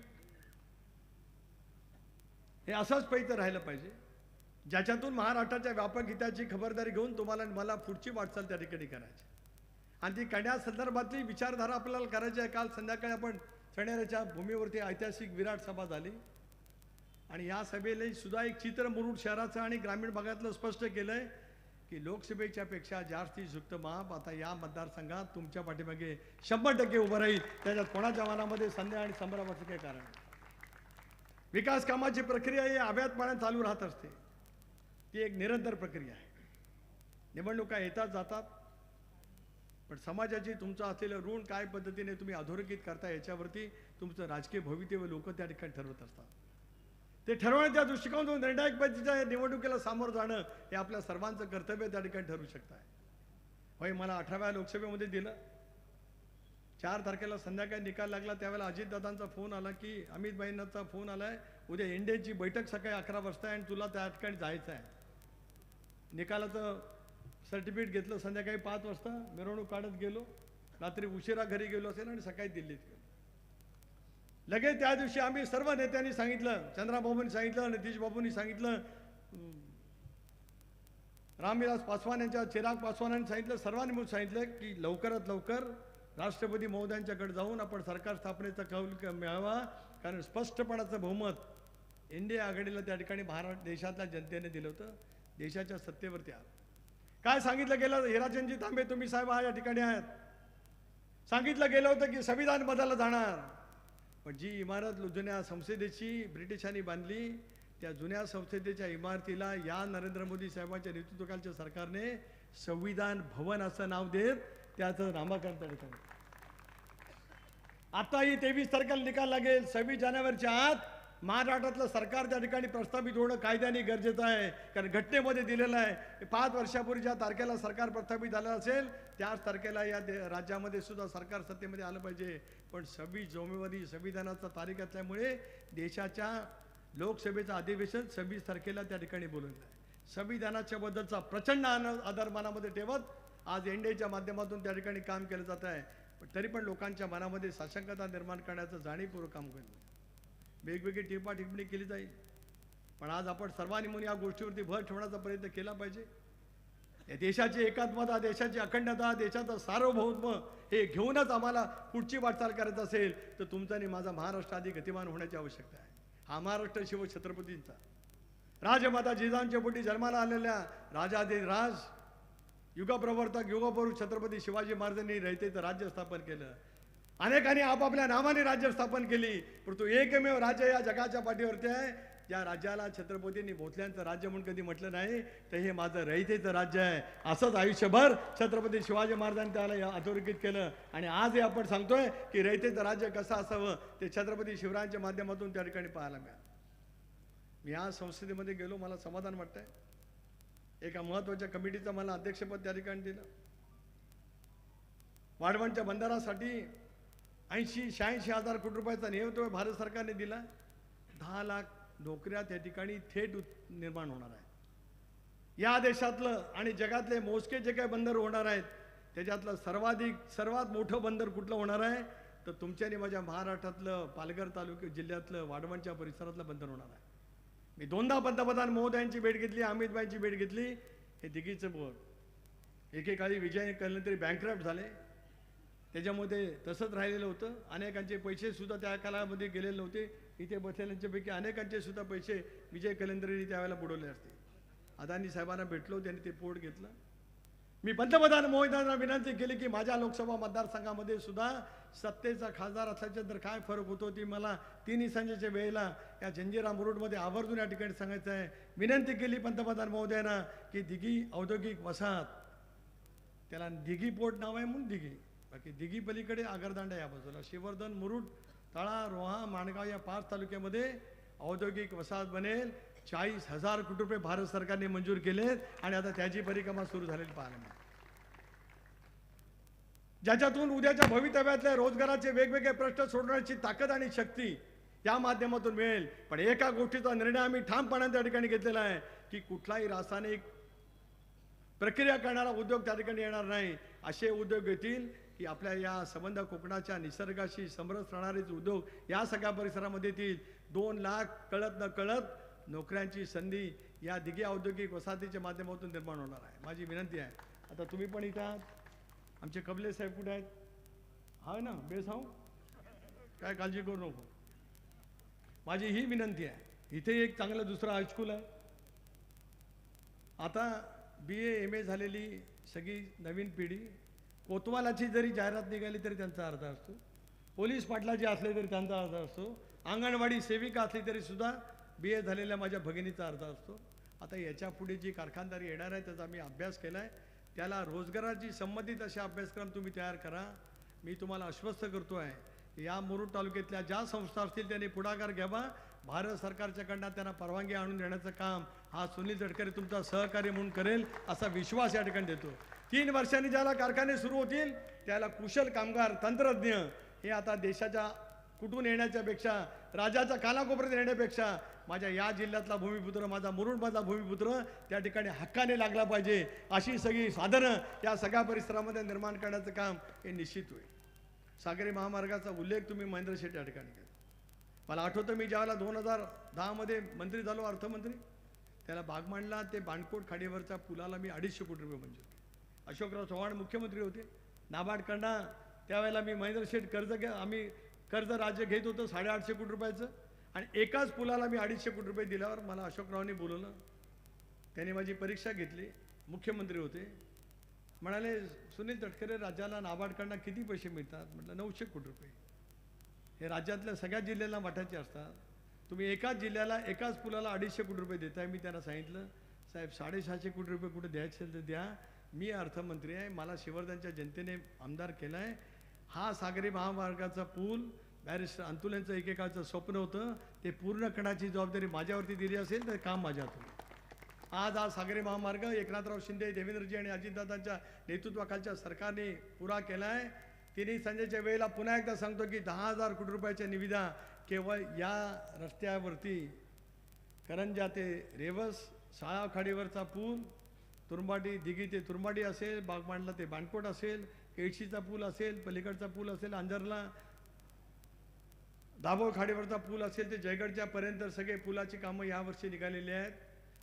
हे असंच पैतर राहिलं पाहिजे, ज्याच्यातून महाराष्ट्राच्या व्यापक हिताची खबरदारी घेऊन तुम्हाला मला पुढची वाटचाल त्या ठिकाणी करायची. आणि ती करण्यासंदर्भातली विचारधारा आपल्याला करायची आहे. काल संध्याकाळी आपण सणेराच्या भूमीवरती ऐतिहासिक विराट सभा झाली आणि या सभेला सुद्धा एक चित्र मुरुड शहराचं आणि ग्रामीण भागातलं स्पष्ट केलंय की लोकसभेच्या पेक्षा जास्ती युक्त माप आता या मतदारसंघात तुमच्या पाठीमागे 100% उभं राहील. त्याच्यात कोणाच्या मनामध्ये संदेह आणि संभ्रमाचं काही कारण नाही. विकास कामाची प्रक्रिया ही अव्याहत पाण्यात चालू राहत असते, ती एक निरंतर प्रक्रिया आहे. निवडणुका येतात जातात, पण समाजाची तुमचं असलेलं ऋण काय पद्धतीने तुम्ही अधोरेखित करता याच्यावरती तुमचं राजकीय भवितव्य लोक त्या ठिकाणी ठरवत असतात. ते ठरवण्याच्या दृष्टिकोनातून निर्णायक पद्धतीच्या निवडणुकीला सामोरं जाणं हे आपल्या सर्वांचं कर्तव्य त्या ठिकाणी ठरू शकतं. होय, मला 18व्या लोकसभेमध्ये दिलं. 4 तारखेला संध्याकाळी निकाल लागला, त्यावेळेला अजितदादांचा फोन आला की अमित भाईंचा फोन आलाय, उद्या एनडीएची बैठक सकाळी 11 वाजता आहे आणि तुला त्या ठिकाणी जायचं आहे. निकालाचं सर्टिफिकेट घेतलं, संध्याकाळी 5 वाजता मिरवणूक काढत गेलो, रात्री उशिरा घरी गेलो असेल आणि सकाळी दिल्लीत गेलो. लगेच त्या दिवशी आम्ही सर्व नेत्यांनी सांगितलं, चंद्राबाबूंनी सांगितलं, नितीश बाबूंनी सांगितलं, रामविलास पासवान यांच्या चिराग पासवान यांनी सांगितलं, सर्वांनी मिळून सांगितलं की लवकरात लवकर राष्ट्रपती महोदयांच्याकडे जाऊन आपण सरकार स्थापनेचा कौल मिळावा, कारण स्पष्टपणाचं बहुमत इंडिया आघाडीला त्या ठिकाणी महाराष्ट्र देशातल्या जनतेने दिलं होतं. देशाच्या सत्तेवरती आलं. काय सांगितलं गेलं, हिराचंदजी तांबे तुम्ही साहेब या ठिकाणी आहेत, सांगितलं गेलं होतं की संविधान बदललं जाणार. पण जी इमारत जुन्या संसदेची ब्रिटिशांनी बांधली, त्या जुन्या संसदेच्या इमारतीला या नरेंद्र मोदी साहेबांच्या नेतृत्वाखालच्या सरकारने संविधान भवन असं नाव देत त्याचं नामकरण त्या ठिकाणी. आताही 23 तारखेला निकाल लागेल. 26 जानेवारीच्या आत महाराष्ट्रातलं सरकार त्या ठिकाणी प्रस्थापित होणं कायद्याने गरजेचं आहे, कारण घटनेमध्ये दिलेलं आहे 5 वर्षापूर्वी ज्या तारखेला सरकार प्रस्थापित झालं असेल त्याच तारखेला या राज्यामध्ये सुद्धा सरकार सत्तेमध्ये आलं पाहिजे. पण 26 जानेवारी संविधानाचा तारीख असल्यामुळे देशाच्या लोकसभेचं अधिवेशन 26 तारखेला त्या ठिकाणी बोलवलं आहे. संविधानाच्या बद्दलचा प्रचंड आदर मनामध्ये ठेवत आज एनडीएच्या माध्यमातून त्या ठिकाणी काम केलं जात आहे. पण तरी पण लोकांच्या मनामध्ये साशंकता निर्माण करण्याचं जाणीवपूर्वक काम केलं. वेगवेगळी टिप्पणी केली जाईल, पण आज आपण सर्वांनी म्हणून या गोष्टीवरती भर ठेवण्याचा प्रयत्न केला पाहिजे. या देशाची एकात्मता, देशाची अखंडता, देशाचं सार्वभौम हे घेऊनच आम्हाला पुढची वाटचाल करायचं असेल तर तुमचा आणि माझा महाराष्ट्र आधी गतिमान होण्याची आवश्यकता आहे. हा महाराष्ट्र शिवछत्रपतींचा, राजमाता जिजाऊंच्या पोटी जन्माला आलेल्या राजाधिराज युगप्रवर्तक युगपुरुष छत्रपती शिवाजी महाराजांनी रयतेचं राज्य स्थापन केलं. अनेकांनी आपापल्या नावाने राज्य स्थापन केली, परंतु एकमेव राज्य या जगाच्या पाठीवरती आहे ज्या राज्याला छत्रपतींनी भोसल्यांचं राज्य म्हणून कधी म्हटलं नाही, तर हे माझं रयतेचं राज्य आहे. असंच आयुष्यभर छत्रपती शिवाजी महाराजांनी त्याला अधोरेखित केलं. आणि आज हे आपण सांगतोय की रयतेचं राज्य कसं असावं ते छत्रपती शिवरायांच्या माध्यमातून त्या ठिकाणी पाहायला मिळालं. मी आज संसदेमध्ये गेलो, मला समाधान वाटतंय. एका महत्त्वाच्या कमिटीचं मला अध्यक्षपद त्या ठिकाणी दिलं. वाढवणच्या बंदरासाठी 80-86 हजार कोटी रुपयाचा नियमित भारत सरकारने दिला. 10 लाख नोकऱ्या त्या ठिकाणी थेट निर्माण होणार आहेत. या देशातलं आणि जगातले मोजके जे काही बंदर होणार आहेत त्याच्यातलं सर्वात मोठं बंदर कुठलं होणार आहे तर तुमच्या आणि माझ्या महाराष्ट्रातलं पालघर तालुक्या जिल्ह्यातलं वाढवणच्या परिसरातलं बंदर होणार आहे. मी 2दा पंतप्रधान महोदयांची भेट घेतली, अमितभाईंची भेट घेतली. हे दिघीचं बोर्ड एकेकाळी विजय कलंतरी बँकक्रप्ट झाले, त्याच्यामध्ये तसंच राहिलेलं होतं. अनेकांचे पैसे सुद्धा त्या काळामध्ये गेलेले नव्हते. इथे बसलेल्यांच्यापैकी अनेकांचे सुद्धा पैसे विजय कलंदरेंनी त्यावेळेला बुडवले असते. अदानी साहेबांना भेटलो, त्यांनी ते पोट घेतलं. मी पंतप्रधान महोदयांना विनंती केली की माझ्या लोकसभा मतदारसंघामध्ये सुद्धा सत्तेचा खासदार असल्याच्यानंतर काय फरक होतो ती मला 3 सांजेच्या वेळेला या जंजिरा मुरुडमध्ये आवर्जून या ठिकाणी सांगायचं आहे. विनंती केली पंतप्रधान महोदयांना की दिघी औद्योगिक वसाहत, त्याला दिघी पोर्ट नाव आहे म्हणून दिघी, बाकी दिघी पलीकडे आगरदांडा या बाजूला श्रीवर्धन, मुरुड, तळा, रोहा, माणगाव या 5 तालुक्यामध्ये औद्योगिक वसाहत बनेल. 40,000 कोटी रुपये भारत सरकारने मंजूर केलेत आणि आता त्याची परिक्रमा सुरू झालेली पाहायला मिळते. ज्याच्यातून उद्याच्या भवितव्यातल्या रोजगाराचे वेगवेगळे प्रश्न सोडवण्याची ताकद आणि शक्ती या माध्यमातून मिळेल. पण एका गोष्टीचा निर्णय आम्ही ठामपणाने त्या ठिकाणी घेतलेला आहे की कुठलाही रासायनिक प्रक्रिया करणारा उद्योग त्या ठिकाणी येणार नाही. असे उद्योग येतील की आपल्या या संबंध कोकणाच्या निसर्गाशी समरस राहणारे उद्योग या सगळ्या परिसरामध्ये येतील. 2 लाख कळत न कळत नोकऱ्यांची संधी या दिघी औद्योगिक वसाहतीच्या माध्यमातून निर्माण होणार आहे. माझी विनंती आहे, आता तुम्ही पण इथं आहात, आमचे कबले साहेब कुठे आहेत? हा ना, बेसाऊ काय काळजी करू नको. माझी ही विनंती आहे, इथे एक चांगलं दुसरं हायस्कूल आहे. आता BA MA झालेली सगळी नवीन पिढी, कोतवालाची जरी जाहिरात निघाली तरी त्यांचा अर्थ असतो, पोलीस पाटलाचे असले तरी त्यांचा अर्थ असतो, अंगणवाडी सेविका असली तरी सुद्धा BA झालेल्या माझ्या भगिनीचा अर्थ असतो. आता याच्या पुढे जी कारखानदारी येणार आहे त्याचा मी अभ्यास केला आहे. त्याला रोजगाराची संबंधित असे अभ्यासक्रम तुम्ही तयार करा. मी तुम्हाला आश्वस्त करतो आहे या मुरुड तालुक्यातल्या ज्या संस्था असतील त्यांनी पुढाकार घ्यावा. भारत सरकारच्याकडनं त्यांना परवानगी आणून देण्याचं काम हा सुनील तटकरे तुमचा सहकार्य म्हणून करेल असा विश्वास या ठिकाणी देतो. 3 वर्षांनी ज्याला कारखाने सुरू होतील त्याला कुशल कामगार, तंत्रज्ञ हे आता देशाच्या कुठून येण्याच्या पेक्षा, राज्याच्या कानाकोपऱ्यात येण्यापेक्षा माझ्या या जिल्ह्यातला भूमिपुत्र, माझा मुरुडमधला भूमिपुत्र त्या ठिकाणी हक्काने लागला पाहिजे. अशी सगळी साधनं या सगळ्या परिसरामध्ये निर्माण करण्याचं काम हे निश्चित होईल. सागरी महामार्गाचा उल्लेख तुम्ही महेंद्र शेठ या ठिकाणी केला. मला आठवतं मी ज्यावेळेला 2010 मध्ये मंत्री झालो, अर्थमंत्री, त्याला बागमांडला ते बाणकोट खाडीवरच्या पुलाला मी 250 कोटी रुपये मंजूर केले. अशोकराव चव्हाण मुख्यमंत्री होते. नाबार्डकडनं त्यावेळेला मी महेंद्र शेठ आम्ही कर्ज राज्य घेत होतं 850 कोटी रुपयाचं, आणि एकाच पुलाला मी 250 कोटी रुपये दिल्यावर मला अशोकरावांनी बोलवलं. त्यांनी माझी परीक्षा घेतली, मुख्यमंत्री होते. म्हणाले सुनील तटकरे राज्याला नाबार्डकडनं किती पैसे मिळतात? म्हटलं 900 कोटी रुपये. हे राज्यातल्या सगळ्या जिल्ह्याला वाटायचे असतात, तुम्ही एकाच जिल्ह्याला एकाच पुलाला 250 कोटी रुपये देताय. मी त्यांना सांगितलं साहेब 650 कोटी रुपये कुठे द्यायचे असेल तर द्या, मी अर्थमंत्री आहे, मला शिवर्धनच्या जनतेने आमदार केला आहे. हा सागरी महामार्गाचा पूल बॅरिस्टर अंतुलेंचं एकेकाळचं स्वप्न होतं, ते पूर्ण करण्याची जबाबदारी माझ्यावरती दिली असेल तर काम माझ्या हातून. आज हा सागरी महामार्ग एकनाथराव शिंदे, देवेंद्रजी आणि अजितदादांच्या नेतृत्वाखालच्या सरकारने पुरा केला आहे. 3 संजेच्या वेळेला पुन्हा एकदा सांगतो की 10,000 कोटी रुपयाच्या निविदा केवळ या रस्त्यावरती करंजा ते रेवस, शाळा खाडीवरचा पूल, तुरंबाडी दिघी ते तुरंबाडी असेल, बागमांडला ते बाणकोट असेल, केळशीचा पूल असेल, पलीकडचा पूल असेल, अंजरला दाभोळ खाडीवरचा पूल असेल ते जयगडच्या पर्यंत सगळे पुलाची कामं यावर्षी निघालेली आहेत.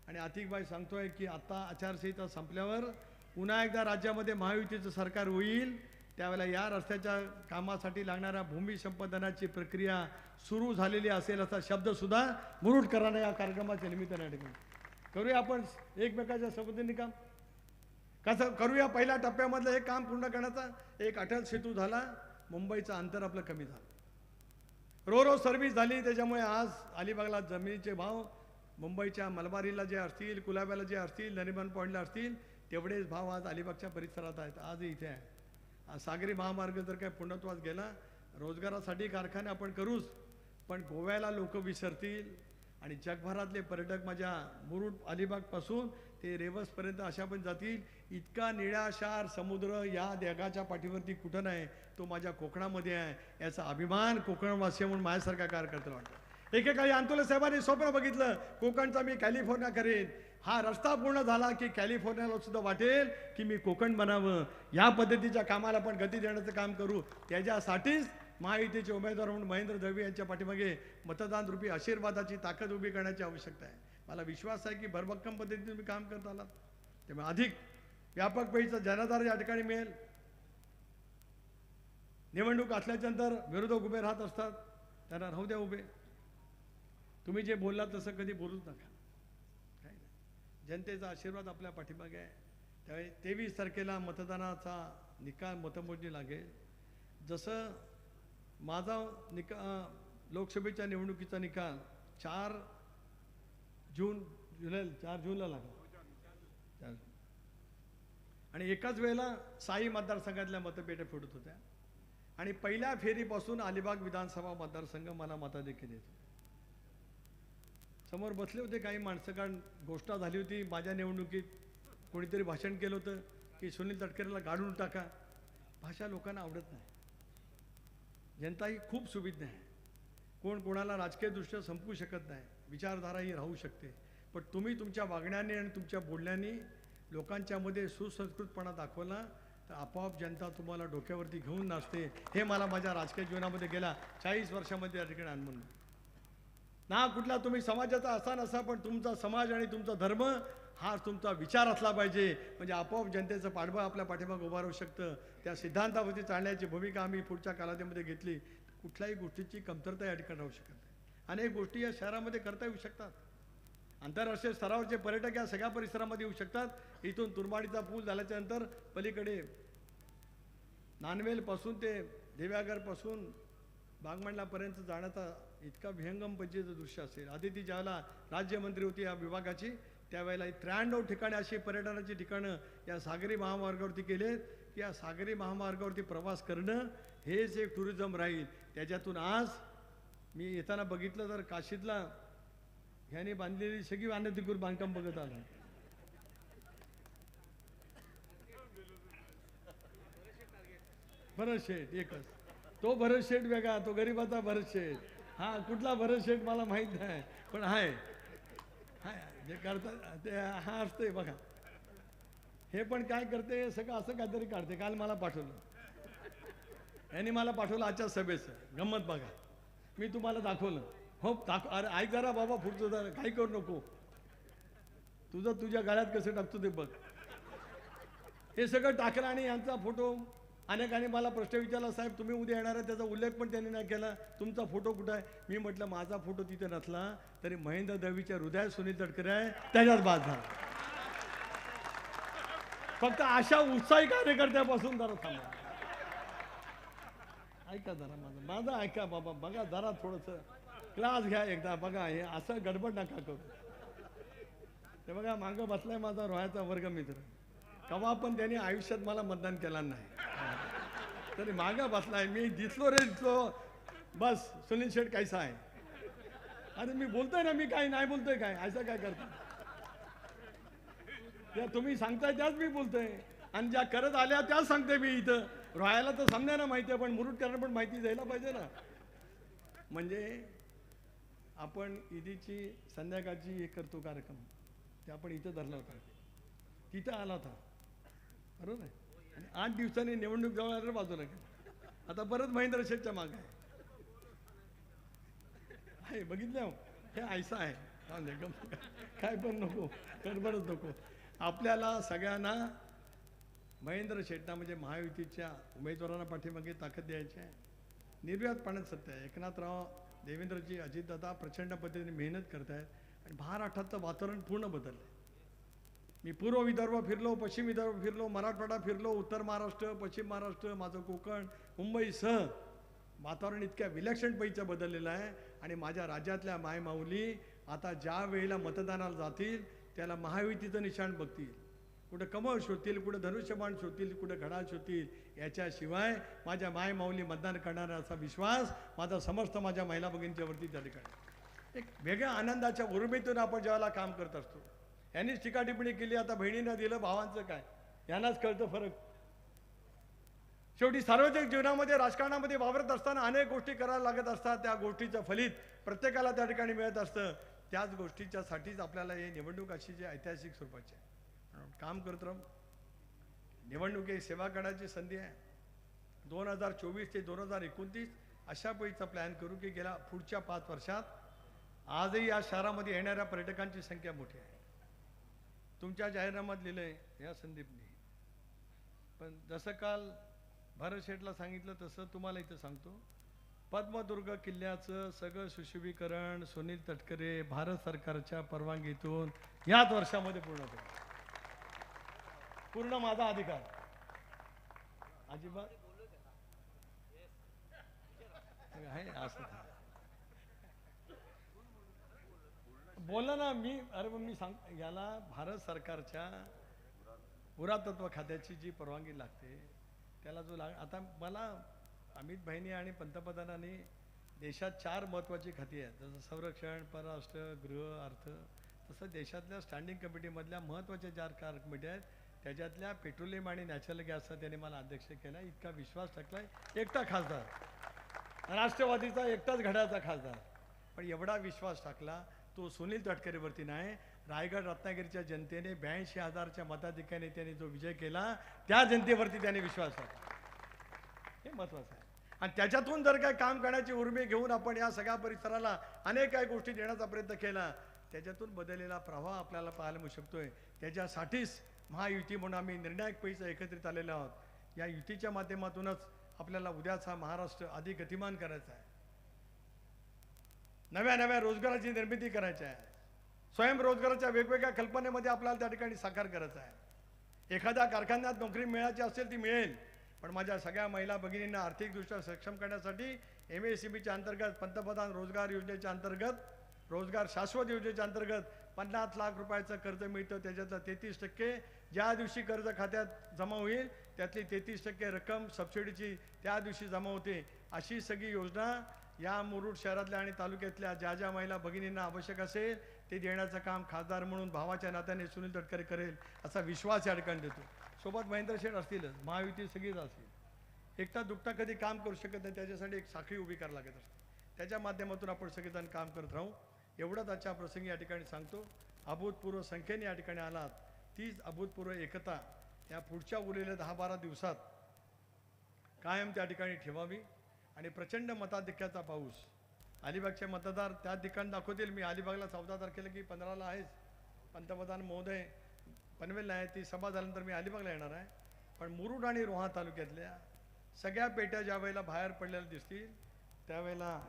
आणि आतिकबाई सांगतोय की आता आचारसंहिता संपल्यावर पुन्हा एकदा राज्यामध्ये महायुतीचं सरकार होईल त्यावेळेला या रस्त्याच्या कामासाठी लागणाऱ्या भूमी संपादनाची प्रक्रिया सुरू झालेली असेल असा शब्दसुद्धा मुरुडकरांना या कार्यक्रमाच्या निमित्ताने ठिकाणी करूया. आपण एकमेकाच्या सोबतीने काम कसं करूया. पहिल्या टप्प्यामधलं हे काम पूर्ण करण्याचा एक अटल सेतू झाला. मुंबईचं अंतर आपलं कमी झालं. रो सर्व्हिस झाली. त्याच्यामुळे आज अलिबागला जमिनीचे भाव मुंबईच्या मलबारीला जे असतील, कुलाब्याला जे असतील, नरिमन पॉईंटला असतील तेवढेच भाव आज अलिबागच्या परिसरात आहेत. आजही इथे आहे. आज सागरी महामार्ग जर काय पूर्णत्वास गेला, रोजगारासाठी कारखाने आपण करूच, पण गोव्याला लोक विसरतील आणि जगभरातले पर्यटक माझ्या मुरुड अलिबागपासून ते रेवसपर्यंत अशा पण जातील. इतका निळाशार समुद्र या देगाच्या पाठीवरती कुठं नाही, तो माझ्या कोकणामध्ये आहे. याचा अभिमान कोकणवासी म्हणून माझ्यासारखा कार्यकर्त्याला वाटतो. एकेकाळी आंतोले साहेबांनी स्वप्न बघितलं कोकणचा मी कॅलिफोर्निया करेन. हा रस्ता पूर्ण झाला की कॅलिफोर्नियाला सुद्धा वाटेल की मी कोकण बनावं. या पद्धतीच्या कामाला पण गती देण्याचं काम करू. त्याच्यासाठीच महायुतीचे उमेदवार म्हणून महेंद्र दळवी यांच्या पाठीमागे मतदान रूपी आशीर्वादाची ताकद उभी करण्याची आवश्यकता आहे. मला विश्वास आहे की भरभक्कम पद्धतीने तुम्ही काम करत आलात. त्यामुळे अधिक व्यापक पैसा जनाधार या ठिकाणी मिळेल. निवडणूक असल्याच्यानंतर विरोधक उभे राहत असतात, त्यांना राहू द्या उभे. तुम्ही जे बोललात तसं कधी बोलूच नका. काय नाही, जनतेचा आशीर्वाद आपल्या पाठीमागे आहे. त्यावेळी 23 तारखेला मतदानाचा निकाल मतमोजणी लागेल. जसं माझा लोकसभेच्या निवडणुकीचा निकाल 4 जूनला लागला आणि एकाच वेळेला 6 मतदारसंघातल्या मतपेट्या फुटत होत्या आणि पहिल्या फेरीपासून अलिबाग विधानसभा मतदारसंघ मला मताधिक्य देत होते. समोर बसले होते काही माणसं, कारण घोषणा झाली होती माझ्या निवडणुकीत कोणीतरी भाषण केलं होतं की सुनील तटकरेला गाडून टाका. भाषा लोकांना आवडत नाही. जनता ही खूप सुविधा आहे. कोण कोणाला राजकीयदृष्ट्या संपवू शकत नाही. विचारधारा ही राहू शकते. पण तुम्ही तुमच्या वागण्याने आणि तुमच्या बोलण्याने लोकांच्यामध्ये सुसंस्कृतपणा दाखवला तर आपोआप जनता तुम्हाला डोक्यावरती घेऊन नाचते. हे मला माझ्या राजकीय जीवनामध्ये गेल्या 40 वर्षामध्ये या ठिकाणी अनुभव ना. कुठला तुम्ही समाजाचा असा नसा, पण तुमचा समाज आणि तुमचा धर्म हा तुमचा विचार असला पाहिजे. म्हणजे आपोआप जनतेचं पाठबळ आपल्या पाठीमागे उभा राहू शकतं. त्या सिद्धांतावरती चालण्याची भूमिका आम्ही पुढच्या कालावधीमध्ये घेतली. कुठल्याही गोष्टीची कमतरता या ठिकाणी राहू शकत नाही. अनेक गोष्टी या शहरामध्ये करता येऊ शकतात. आंतरराष्ट्रीय स्तरावरचे पर्यटक या सगळ्या परिसरामध्ये येऊ शकतात. इथून तुरमाडीचा पूल झाल्याच्या नंतर पलीकडे नानवेलपासून ते देव्यागरपासून बागमंडलापर्यंत जाण्याचा इतका विहंगम पंचेचं दृश्य असेल. आदिती ज्यावेळेला राज्यमंत्री होती या विभागाची त्यावेळेला 93 ठिकाणी अशी पर्यटनाची ठिकाणं या सागरी महामार्गावरती केलेत की या सागरी महामार्गावरती प्रवास करणं हेच एक टुरिझम राहील. त्याच्यातून आज मी येताना बघितलं तर काशीतला ह्याने बांधलेली सगळी वानतिकूर बांधकाम बघत आलं. भरत शेठ एकच, तो भरत शेठ वेगळा, तो गरीबाचा भरत शेठ. हा कुठला भरत शेठ मला माहीत नाही, पण आहे जे करतात ते हा असते बघा. हे पण काय करते सगळं असं काहीतरी काढते. काल मला पाठवलं, यांनी मला पाठवलं आजच्या सभेचं. गंमत बघा, मी तुम्हाला दाखवलं. हो अरे ऐक जरा बाबा, पुढचं जरा काही करू नको. तुझं तुझ्या गळ्यात कसं टाकतो ते बघ. हे सगळं टाकलं आणि यांचा फोटो. अनेकांनी मला प्रश्न विचारला, साहेब तुम्ही उद्या येणार आहे त्याचा उल्लेख पण त्यांनी नाही केला, तुमचा फोटो कुठं आहे? मी म्हटलं माझा फोटो तिथे नसला तरी महेंद्र दळवीच्या हृदयात सुनील तटकरे आहे, त्याच्यात बाद झाला. फक्त अशा उत्साही कार्यकर्त्यापासून जरा थांबा. ऐका जरा माझं ऐका बाबा. बघा जरा थोडंसं क्लास घ्या एकदा. बघा हे असं गडबड नका करू. ते बघा मागं बसलाय माझा रोह्याचा वर्गमित्र. कवा पण त्यांनी आयुष्यात मला मतदान केलं नाही, तरी मागं बसलाय. मी दिसलो रे दिसलो बस सुनील शेठ कैसा आहे. अरे मी बोलतोय ना, मी काही नाही बोलतोय काय, असं काय करता? त्या तुम्ही सांगताय त्याच मी बोलतोय आणि ज्या करत आल्या त्याच सांगते मी. इथं रोहायला तर समजायला माहिती आहे, पण मुरुडकरांना पण माहिती द्यायला पाहिजे ना. म्हणजे आपण ईदीची संध्याकाळची हे करतो कार्यक्रम, ते आपण इथं धरला होता, तिथं आला होता बरोबर आहे. आणि 8 दिवसांनी निवडणूक जवळ आल्यावर बाजूला गेला. आता परत महेंद्र शेठच्या मागे आहे. बघितलं हे ऐसा आहे. काय पण नको, गडबडच नको. आपल्याला सगळ्यांना महेंद्र शेट्टा म्हणजे महायुतीच्या उमेदवारांना पाठीमागे ताकद द्यायची आहे. निर्व्यातपणे सत्य आहे. एकनाथराव, देवेंद्रजी, अजितदादा प्रचंड पद्धतीने मेहनत करत आहेत आणि महाराष्ट्राचं वातावरण पूर्ण बदललं. मी पूर्व विदर्भ फिरलो, पश्चिम विदर्भ फिरलो, मराठवाडा फिरलो, उत्तर महाराष्ट्र, पश्चिम महाराष्ट्र, माझं कोकण, मुंबईसह वातावरण इतक्या विलक्षण पैचं बदललेलं आहे. आणि माझ्या राज्यातल्या मायमाऊली आता ज्या वेळेला मतदानाला जातील त्याला महायुतीचं निशाण बघतील. कुठं कमळ शोधतील, कुठं धनुष्यबाण शोधतील, कुठं घड्याळ शोधतील. याच्याशिवाय माझ्या मायमाऊली मतदान करणाऱ्याचा विश्वास माझा समस्त माझ्या महिला भगिनींच्यावरती त्या ठिकाणी एक वेगळ्या आनंदाच्या उर्मीतून आपण ज्यावेळेला काम करत असतो. यांनीच टीका टिप्पणी केली, आता बहिणीनं दिलं, भावांचं काय, यांनाच कळतं फरक. शेवटी सार्वजनिक जीवनामध्ये, राजकारणामध्ये वावरत असताना अनेक गोष्टी करायला लागत असतात. त्या गोष्टीचं फलित प्रत्येकाला त्या ठिकाणी मिळत असतं. त्याच गोष्टीच्यासाठीच आपल्याला हे निवडणूक अशी जी ऐतिहासिक स्वरूपाची आहे. काम करत राहू. निवडणूक ही सेवा करण्याची संधी आहे. 2024 ते 2029 अशा पैसा प्लॅन करू की गेल्या पुढच्या 5 वर्षात आजही या शहरामध्ये येणाऱ्या पर्यटकांची संख्या मोठी आहे. तुमच्या जाहीरनाम्यात लिहिलंय या संदीपने, पण जसं काल भरत शेठला सांगितलं तसं तुम्हाला इथं सांगतो. पद्मदुर्ग किल्ल्याचं सगळं सुशोभीकरण सुनील तटकरे भारत सरकारच्या परवानगीतून याच वर्षामध्ये पूर्ण केलं. पूर्ण माझा अधिकार. अजिबात आहे असं बोलला ना मी. अरे पण मी सांग, याला भारत सरकारच्या पुरातत्व खात्याची जी परवानगी लागते त्याला जो आता मला अमित भाईंनी आणि पंतप्रधानांनी देशात 4 महत्त्वाची खाती आहेत. जसं संरक्षण, परराष्ट्र, गृह, अर्थ. तसं देशातल्या स्टँडिंग कमिटीमधल्या महत्त्वाच्या 4 कमिट्या आहेत. त्याच्यातल्या पेट्रोलियम आणि नॅचरल गॅसचा त्याने मला अध्यक्ष केला. इतका विश्वास टाकलाय. एकटा खासदार, राष्ट्रवादीचा एकटाच घड्याळाचा खासदार, पण एवढा विश्वास टाकला तो सुनील तटकरेवरती नाही. रायगड रत्नागिरीच्या जनतेने 82,000च्या मताधिक्याने त्यांनी जो विजय केला त्या जनतेवरती त्याने विश्वास टाकला. हे महत्त्वाचं आहे. आणि त्याच्यातून जर काय काम करण्याची उर्मी घेऊन आपण या सगळ्या परिसराला अनेक काही गोष्टी देण्याचा प्रयत्न केला, त्याच्यातून बदललेला प्रवाह आपल्याला पाहायला मिळू शकतोय. त्याच्यासाठीच महायुती म्हणून आम्ही निर्णायक पैसे एकत्रित आलेलो आहोत. या युतीच्या माध्यमातूनच आपल्याला उद्याचा महाराष्ट्र अधिक गतिमान करायचा आहे. नव्या नव्या रोजगाराची निर्मिती करायची आहे. स्वयंरोजगाराच्या वेगवेगळ्या कल्पनेमध्ये आपल्याला त्या ठिकाणी साकार करायचं आहे. एखाद्या कारखान्यात नोकरी मिळायची असेल ती मिळेल, पण माझ्या सगळ्या महिला भगिनींना आर्थिकदृष्ट्या सक्षम करण्यासाठी MSEBच्या अंतर्गत, पंतप्रधान रोजगार योजनेच्या अंतर्गत, रोजगार शाश्वत योजनेच्या अंतर्गत 50 लाख रुपयाचं कर्ज मिळतं. त्याच्यातलं 33% ज्या दिवशी कर्ज खात्यात जमा होईल त्यातली 33% रक्कम सबसिडीची त्या दिवशी जमा होते. अशी सगळी योजना या मुरुड शहरातल्या आणि तालुक्यातल्या ज्या ज्या महिला भगिनींना आवश्यक असेल ते देण्याचं काम खासदार म्हणून भावाच्या नात्याने सुनील तटकरे करेल असा विश्वास या ठिकाणी देतो. सोबत महेंद्र शेठ असतीलच, महायुती सगळीच असतील. एकटा दुकटा कधी काम करू शकत नाही. त्याच्यासाठी एक साखळी उभी करावी लागत असते. त्याच्या माध्यमातून आपण सगळेजण काम करत राहू. एवढंच आजच्या प्रसंगी या ठिकाणी सांगतो. अभूतपूर्व संख्येने या ठिकाणी आलात. तीच अभूतपूर्व एकता या पुढच्या उरलेल्या 10-12 दिवसात कायम त्या ठिकाणी ठेवावी. आणि प्रचंड मताधिक्याचा पाऊस अलिबागचे मतदार त्या ठिकाणी दाखवतील. मी अलिबागला 14 तारखेला की 15ला आहेच. पंतप्रधान महोदय पनवेलला आहे, ती सभा झाल्यानंतर मी अलिबागला येणार आहे. पण मुरुड आणि रोहा तालुक्यातल्या सगळ्या पेट्या ज्या वेळेला बाहेर पडलेल्या दिसतील त्यावेळेला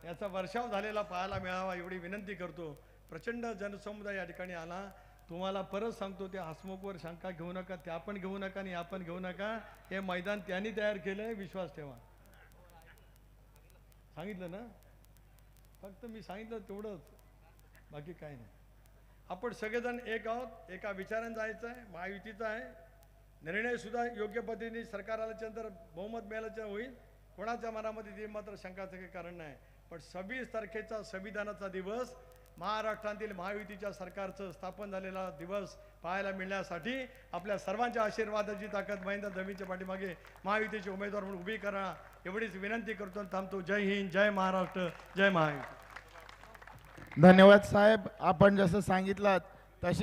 याचा वर्षाव झालेला पाहायला मिळावा एवढी विनंती करतो. प्रचंड जनसमुदाय या ठिकाणी आला. तुम्हाला परत सांगतो, त्या हसमुखवर शंका घेऊ नका, त्या पण घेऊ नका आणि आपण घेऊ नका. हे मैदान त्यांनी तयार केलंय, विश्वास ठेवा. सांगितलं ना, फक्त मी सांगितलं तेवढंच, बाकी काही नाही. आपण सगळेजण एक आहोत, एका विचाराने जायचं आहे. महायुतीचा आहे. निर्णय सुद्धा योग्य पद्धतीने सरकार आल्याच्यानंतर बहुमत मिळाल्याचं होईल. कोणाच्या मनामध्ये ते मात्र शंकाचं काही कारण नाही. पण 26 तारखेचा संविधानाचा दिवस महाराष्ट्रातील महायुतीच्या सरकारचं स्थापन झालेला दिवस पाहायला मिळण्यासाठी आपल्या सर्वांच्या आशीर्वादाची ताकद महेंद्र धमीच्या पाठीमागे महायुतीचे उमेदवार म्हणून उभी करा एवढीच विनंती करतो. थांबतो. जय हिंद, जय महाराष्ट्र, जय महायुती. धन्यवाद साहेब. आपण जसं सांगितलं तशी